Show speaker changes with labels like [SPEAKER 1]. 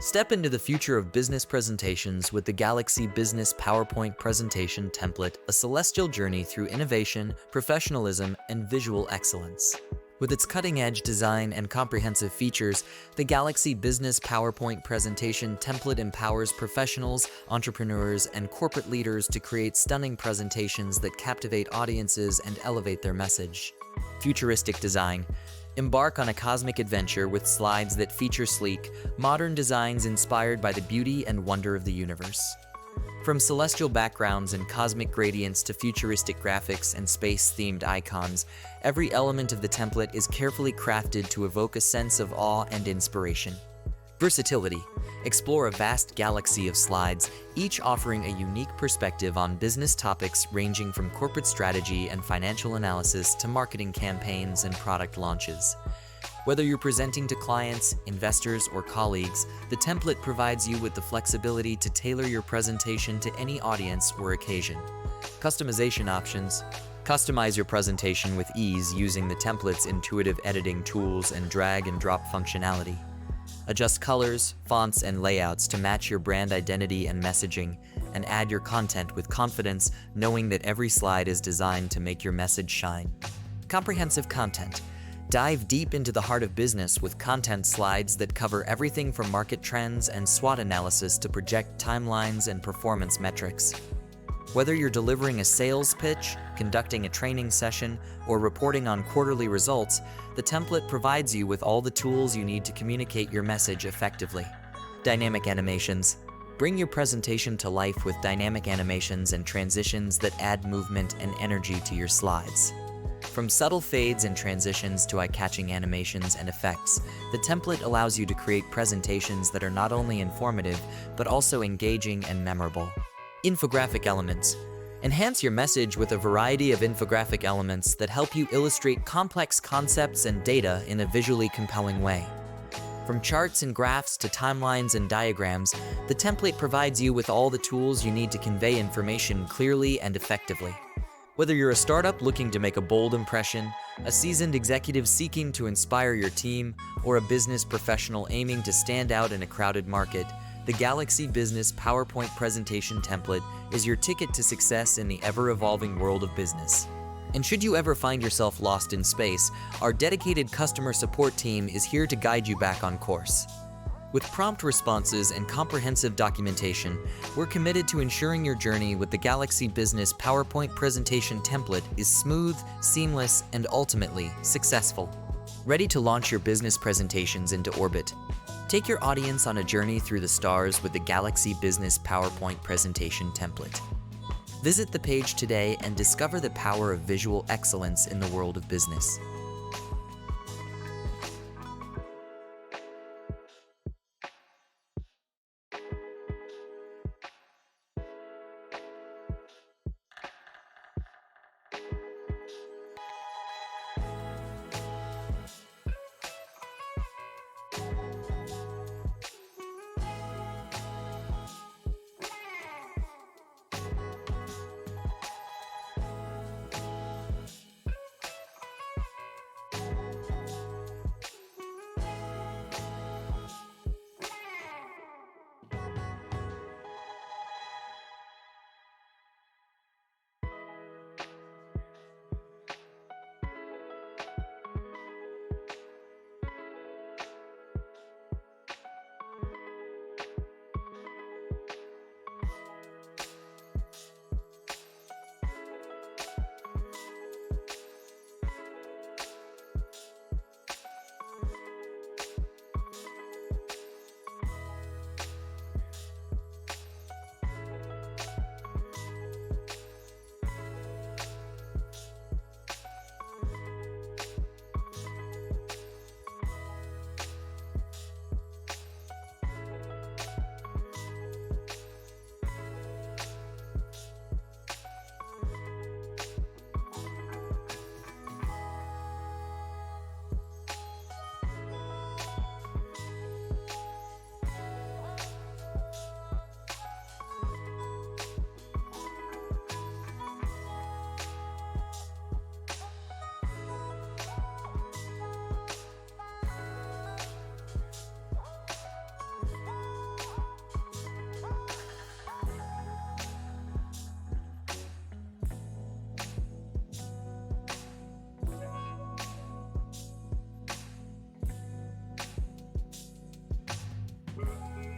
[SPEAKER 1] Step into the future of business presentations with the Galaxy Business PowerPoint Presentation Template, a celestial journey through innovation, professionalism, and visual excellence. With its cutting-edge design and comprehensive features, the Galaxy Business PowerPoint Presentation Template empowers professionals, entrepreneurs, and corporate leaders to create stunning presentations that captivate audiences and elevate their message. Futuristic design. Embark on a cosmic adventure with slides that feature sleek, modern designs inspired by the beauty and wonder of the universe. From celestial backgrounds and cosmic gradients to futuristic graphics and space-themed icons, every element of the template is carefully crafted to evoke a sense of awe and inspiration. Versatility. Explore a vast galaxy of slides, each offering a unique perspective on business topics ranging from corporate strategy and financial analysis to marketing campaigns and product launches. Whether you're presenting to clients, investors, or colleagues, the template provides you with the flexibility to tailor your presentation to any audience or occasion. Customization options. Customize your presentation with ease using the template's intuitive editing tools and drag-and-drop functionality. Adjust colors, fonts, and layouts to match your brand identity and messaging, and add your content with confidence, knowing that every slide is designed to make your message shine. Comprehensive content. Dive deep into the heart of business with content slides that cover everything from market trends and SWOT analysis to project timelines and performance metrics. Whether you're delivering a sales pitch, conducting a training session, or reporting on quarterly results, the template provides you with all the tools you need to communicate your message effectively. Dynamic animations. Bring your presentation to life with dynamic animations and transitions that add movement and energy to your slides. From subtle fades and transitions to eye-catching animations and effects, the template allows you to create presentations that are not only informative, but also engaging and memorable. Infographic elements. Enhance your message with a variety of infographic elements that help you illustrate complex concepts and data in a visually compelling way. From charts and graphs to timelines and diagrams, the template provides you with all the tools you need to convey information clearly and effectively. Whether you're a startup looking to make a bold impression, a seasoned executive seeking to inspire your team, or a business professional aiming to stand out in a crowded market, the Galaxy Business PowerPoint Presentation Template is your ticket to success in the ever-evolving world of business. And should you ever find yourself lost in space, our dedicated customer support team is here to guide you back on course. With prompt responses and comprehensive documentation, we're committed to ensuring your journey with the Galaxy Business PowerPoint Presentation Template is smooth, seamless, and ultimately successful. Ready to launch your business presentations into orbit? Take your audience on a journey through the stars with the Galaxy Business PowerPoint Presentation Template. Visit the page today and discover the power of visual excellence in the world of business.